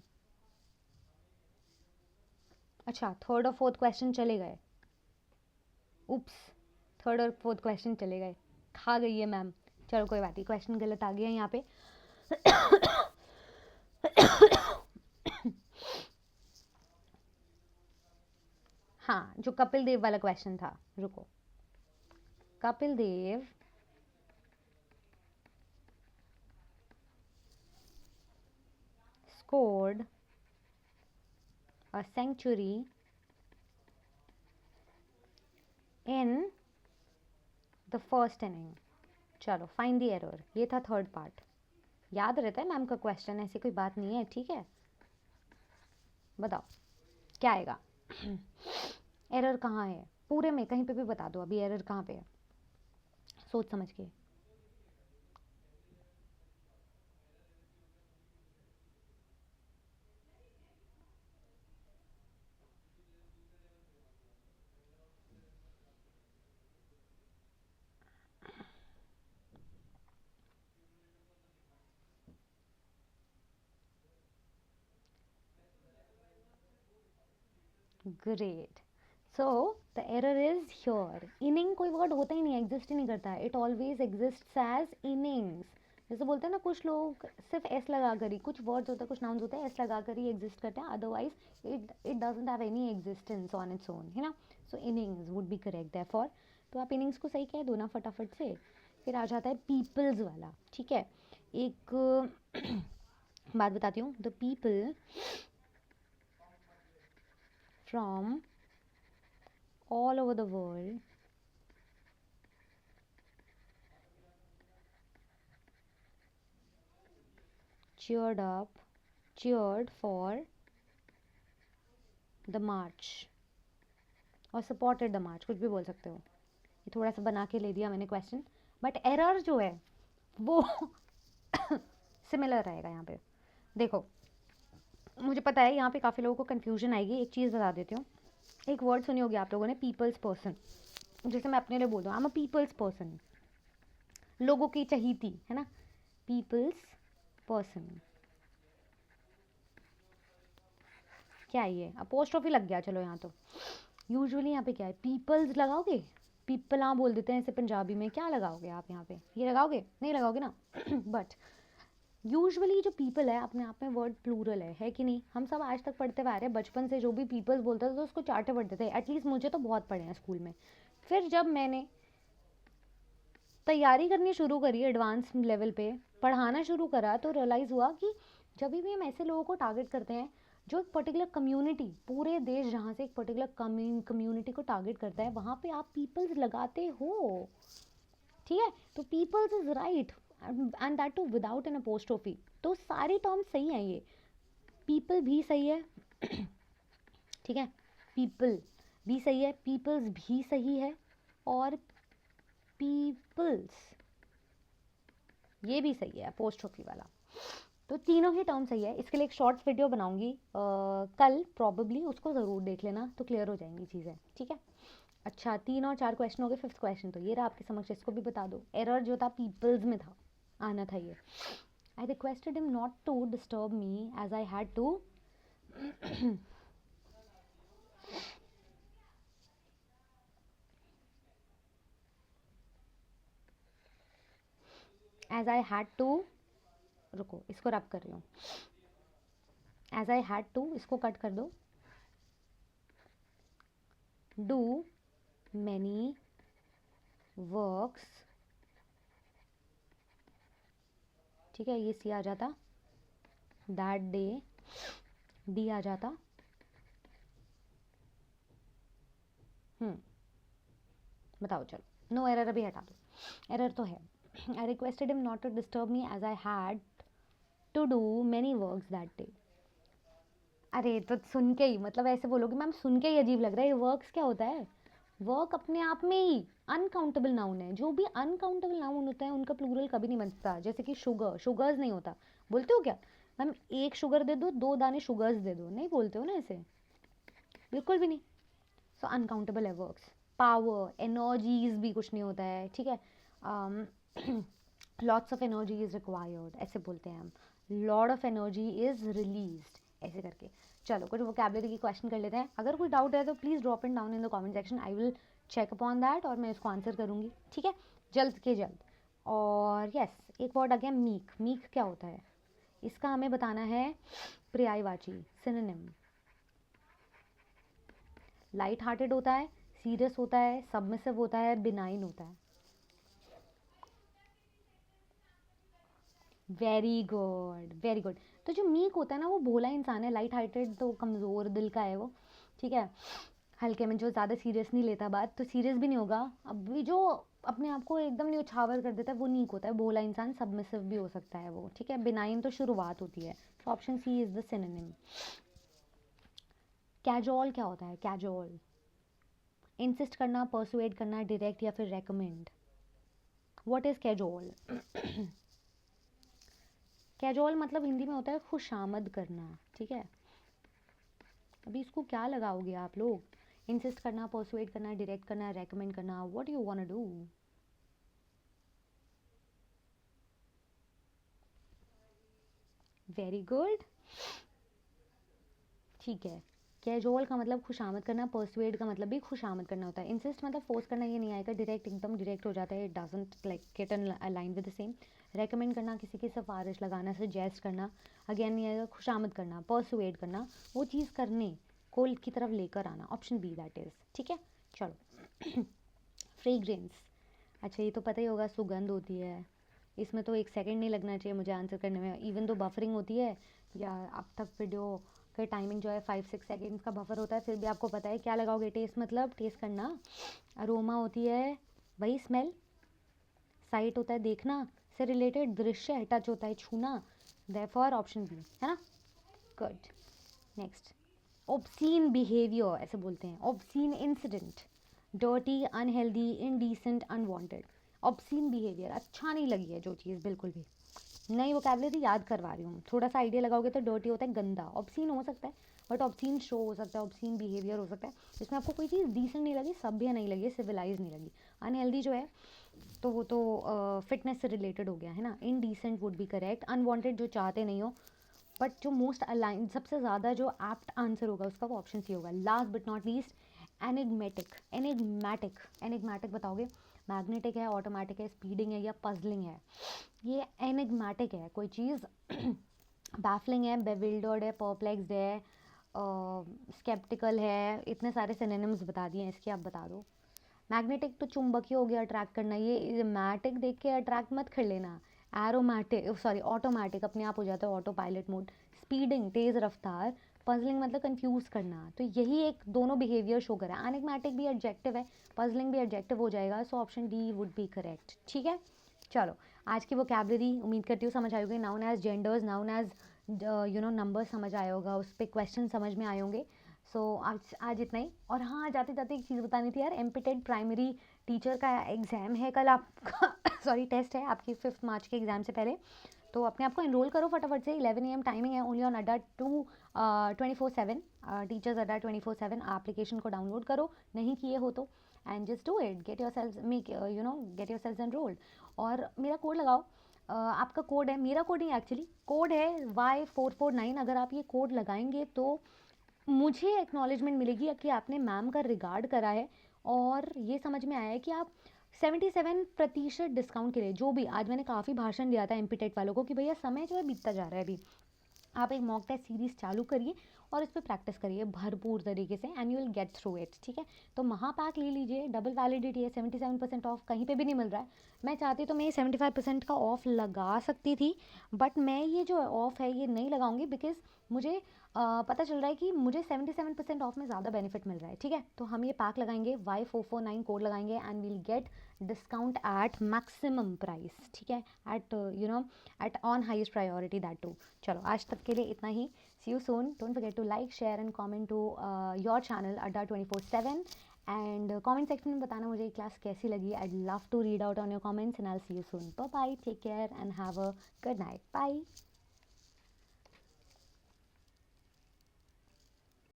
अच्छा, थर्ड और फोर्थ क्वेश्चन चले गए। उप्स, थर्ड और फोर्थ क्वेश्चन चले गए, खा गई है मैम। चलो कोई बात नहीं, क्वेश्चन गलत आ गया यहाँ पे। हाँ, जो कपिल देव वाला क्वेश्चन था, रुको। Kapil Dev scored a century in the first inning. चलो फाइंड द एरर, ये था थर्ड पार्ट। याद रहता है मैम का क्वेश्चन, ऐसी कोई बात नहीं है, ठीक है। बताओ क्या आएगा। एरर कहाँ है पूरे में, कहीं पे भी बता दो अभी एरर कहाँ पे है, सोच समझ के। Great. So the error is here. Inning कोई वर्ड होता ही नहीं है, एग्जिस्ट ही नहीं करता है। It always exist as innings. जैसे बोलते हैं ना कुछ लोग सिर्फ एस लगा कर ही, कुछ वर्ड्स होते हैं, कुछ नाउन्स होते हैं एस लगा कर ही एग्जिस्ट करते हैं, otherwise it doesn't have any existence on its own, है ना। So innings would be correct therefore. तो आप इनिंग्स को सही कह दो ना फटाफट से। फिर आ जाता है पीपल्स वाला, ठीक है। एक बात बताती हूँ, the people from all over the world cheered for the march और supported the march, कुछ भी बोल सकते हो। ये थोड़ा सा बना के ले दिया मैंने क्वेश्चन, बट एरर जो है वो सिमिलर रहेगा यहाँ पे। देखो मुझे पता है यहाँ पे काफ़ी लोगों को कन्फ्यूजन आएगी, एक चीज़ बता देती हूँ। एक वर्ड सुनी होगी आप लोगों ने, पीपल्स पर्सन। जैसे मैं अपने लिए बोल दूँ, I am a people's person, लोगों की चहीती, है ना, पीपल्स पर्सन। क्या है ये, अपोस्ट्रोफी लग गया, चलो यहाँ तो। यूजुअली यहाँ पे क्या है, पीपल्स लगाओगे, पीपला बोल देते हैं ऐसे पंजाबी में, क्या लगाओगे आप यहाँ पे, ये लगाओगे, नहीं लगाओगे ना। बट यूजुअली जो पीपल है अपने आप में वर्ड प्लूरल है कि नहीं। हम सब आज तक पढ़ते हुए आ रहे हैं, बचपन से जो भी पीपल्स बोलते थे तो उसको चाटे पढ़ते थे, एटलीस्ट मुझे तो बहुत पढ़े हैं स्कूल में। फिर जब मैंने तैयारी करनी शुरू करी एडवांस लेवल पे, पढ़ाना शुरू करा तो रियलाइज़ हुआ कि जब भी हम ऐसे लोगों को टारगेट करते हैं जो एक पर्टिकुलर कम्युनिटी, पूरे देश जहाँ से एक पर्टिकुलर कम्युनिटी को टारगेट करता है, वहाँ पे आप पीपल्स लगाते हो, ठीक है। तो peoples is right, and that too without an apostrophe. तो सारी टर्म्स सही हैं, ये पीपल भी सही है ठीक है, पीपल भी सही है, पीपल्स भी सही है, और पीपल्स ये भी सही है अपोस्ट्रोफी वाला। तो तीनों ही टर्म सही है। इसके लिए एक शॉर्ट्स वीडियो बनाऊंगी कल प्रॉबेबली, उसको ज़रूर देख लेना तो क्लियर हो जाएंगी चीज़ें, ठीक है। अच्छा, 3 और 4 क्वेश्चन हो गए। 5th क्वेश्चन तो ये रहा आपके समक्ष, इसको भी बता दो। एरर जो था पीपल्स में था, आना था ये। I requested him not to disturb me as I had to as I had to, रुको इसको रब कर रही हूँ, एज आई हैड टू, इसको कट कर दो, डू मैनी वर्क्स, ठीक है, ये सी आ जाता, दैट डे डी आ जाता, बताओ चलो, नो एरर अभी हटा दो, एरर तो है। I requested him not to disturb me as I had to do many works that day. अरे तो सुन के ही, मतलब ऐसे बोलोगे मैम सुन के ही अजीब लग रहा है, ये वर्क्स क्या होता है? वर्क अपने आप में ही अनकाउंटेबल नाउन है। जो भी अनकाउंटेबल नाउन होता है उनका प्लूरल कभी नहीं बनता। जैसे कि शुगर, शुगर्स नहीं होता। बोलते हो क्या मैम, एक शुगर दे दो, 2 दाने शुगर्स दे दो, नहीं बोलते हो ना ऐसे, बिल्कुल भी नहीं। सो अनकाउंटेबल है वर्क्स। पावर, एनर्जीज भी कुछ नहीं होता है, ठीक है। Lots of energy is required, ऐसे बोलते हैं हम। Lot of energy is released, ऐसे करके। चलो कुछ वोकैबुलरी की क्वेश्चन कर लेते हैं। अगर कोई डाउट है तो please drop it down in the comment section, I will check upon that और मैं इसको आंसर करूँगी, ठीक है, जल्द के जल्द। और यस, एक वर्ड आ गया मीक। मीक क्या होता है? इसका हमें बताना है पर्यायवाची, सिनोनिम। लाइट हार्टेड होता है, सीरियस होता है, सबमिसिव होता है, बिनाइन होता है। Very good, very good. तो जो मीक होता है ना वो भोला इंसान है, लाइट हार्टेड तो कमज़ोर दिल का है वो, ठीक है, हल्के में, जो ज़्यादा सीरियस नहीं लेता बात, तो सीरियस भी नहीं होगा। अब भी जो अपने आप को एकदम नहीं उछावर कर देता है वो नीक होता है। भोला इंसान सबमिसिव भी हो सकता है वो, ठीक है। बिनाइन तो शुरुआत होती है। तो option C is the synonym. Casual क्या होता है? कैजुअल इंसिस्ट करना, परसुएड करना, डायरेक्ट या फिर recommend. What is casual? Casual मतलब हिंदी में होता है खुशामद करना, ठीक है। अभी इसको क्या लगाओगे आप लोग? इंसिस्ट करना, परसुएड करना, डायरेक्ट करना, रेकमेंड करना, what you want to do? Very good, ठीक है। कैजुअल का मतलब खुशामद करना, परसुएड का मतलब भी खुशामद करना होता है। इंसिस्ट मतलब फोर्स करना, ये नहीं आएगा, डायरेक्ट एकदम डायरेक्ट हो जाता है, it doesn't like get in align with the same. Recommend करना, किसी की सिफारिश लगाना, सजेस्ट करना, अगेन नहीं आएगा। खुशामद करना, परसुएड करना, वो चीज़ करने को की तरफ लेकर आना, ऑप्शन बी दैट इज़, ठीक है। चलो फ्रेग्रेंस, अच्छा ये तो पता ही होगा, सुगंध होती है। इसमें तो 1 सेकंड नहीं लगना चाहिए मुझे आंसर करने में, इवन तो बफरिंग होती है, या अब तक वीडियो का टाइमिंग जो है 5-6 सेकेंड्स का बफर होता है, फिर भी आपको पता है क्या लगाओगे? टेस्ट मतलब टेस्ट करना। अरोमा होती है वही स्मेल। साइट होता है देखना से रिलेटेड, दृश्य है, टच होता है छूना, देयरफॉर ऑप्शन बी है ना। Good, next. ऑब्सीन बिहेवियर ऐसे बोलते हैं, obscene incident, dirty, unhealthy, indecent, unwanted. Obscene behaviour, अच्छा नहीं लगी है जो चीज़, बिल्कुल भी नई वोकैबुलरी याद करवा रही हूँ, थोड़ा सा आइडिया लगाओगे तो। डर्टी होता है गंदा, ऑब्सीन हो सकता है, बट ऑब्सीन शो हो सकता है, ऑब्सीन बिहेवियर हो सकता है। इसमें आपको कोई चीज़ डिसेंट नहीं लगी, सभ्य नहीं लगी, सिविलाइज नहीं लगी। अनहेल्दी जो है तो वो तो फिटनेस से रिलेटेड हो गया है ना। Indecent would be correct. Unwanted जो चाहते नहीं हो, बट जो मोस्ट अलाइन, सबसे ज़्यादा जो एप्ट आंसर होगा उसका वो ऑप्शन सी होगा। Last but not least, enigmatic. Enigmatic, enigmatic बताओगे? मैग्नेटिक है, ऑटोमेटिक है, स्पीडिंग है या पजलिंग है? ये एनिग्मैटिक है, कोई चीज़ बैफलिंग है, बेविल्डर्ड है, परप्लेक्स्ड है, स्केप्टिकल है। इतने सारे सिनोनिम्स बता दिए हैं इसके, आप बता दो। मैग्नेटिक तो चुंबकीय हो गया, अट्रैक्ट करना। ये मैटिक देख के अट्रैक्ट मत कर लेना, एरोमेटिक सॉरी ऑटोमेटिक अपने आप हो जाता है ऑटो पायलट मोड, स्पीडिंग तेज़ रफ्तार, पजलिंग मतलब कंफ्यूज करना। तो यही एक दोनों बिहेवियर शो करा है। एनिग्मेटिक भी एडजेक्टिव है, पजलिंग भी एडजेक्टिव हो जाएगा, so option D would be correct. ठीक है, चलो आज की वोकैबलरी उम्मीद करती हूँ समझ आई होगी। Noun as genders, noun as number समझ आया होगा, उस पर क्वेश्चन समझ में आए होंगे। सो आज इतना ही। और हाँ, जाते जाते एक चीज़ बतानी थी यार, एमपीटेड प्राइमरी टीचर का एग्ज़ाम है कल आपका सॉरी टेस्ट है आपकी 5 मार्च के एग्ज़ाम से पहले। तो अपने आप को एनरोल करो फटाफट से, 11 AM टाइमिंग है, ओनली ऑन अड्डा 24/7 टीचर्स अड्डा 24/7। एप्लीकेशन को डाउनलोड करो, नहीं किए हो तो, and just do it, get your self make get your self enrolled. और मेरा कोड लगाओ, आपका कोड है, मेरा कोड नहीं एक्चुअली, कोड है Y449। अगर आप ये कोड लगाएंगे तो मुझे एक्नॉलेजमेंट मिलेगी कि आपने मैम का रिगार्ड करा है, और ये समझ में आया है कि आप 77% डिस्काउंट के लिए, जो भी आज मैंने काफ़ी भाषण दिया था एमपीटेट वालों को कि भैया समय जो है बीतता जा रहा है, अभी आप एक मॉक टेस्ट सीरीज़ चालू करिए और इस पर प्रैक्टिस करिए भरपूर तरीके से, and you will get through it. ठीक है, तो महापैक ले लीजिए, डबल वैलिडिटी है, 77% ऑफ कहीं पे भी नहीं मिल रहा है। मैं चाहती तो मैं 75% का ऑफ लगा सकती थी, बट मैं ये जो ऑफ है ये नहीं लगाऊंगी, बिकॉज मुझे पता चल रहा है कि मुझे 77% ऑफ में ज़्यादा बेनिफिट मिल रहा है। ठीक है, तो हम ये पैक लगाएंगे, Y449 कोड लगाएंगे, and we'll get discount at maximum price. ठीक है, at at on highest priority that too. चलो आज तक के लिए इतना ही, see you soon, don't forget to like share and comment to your channel Adda 24/7, and comment section में बताना मुझे ये क्लास कैसी लगी। I love to read out on your comments, and I will see you soon. Bye bye, take care and have a good night, bye.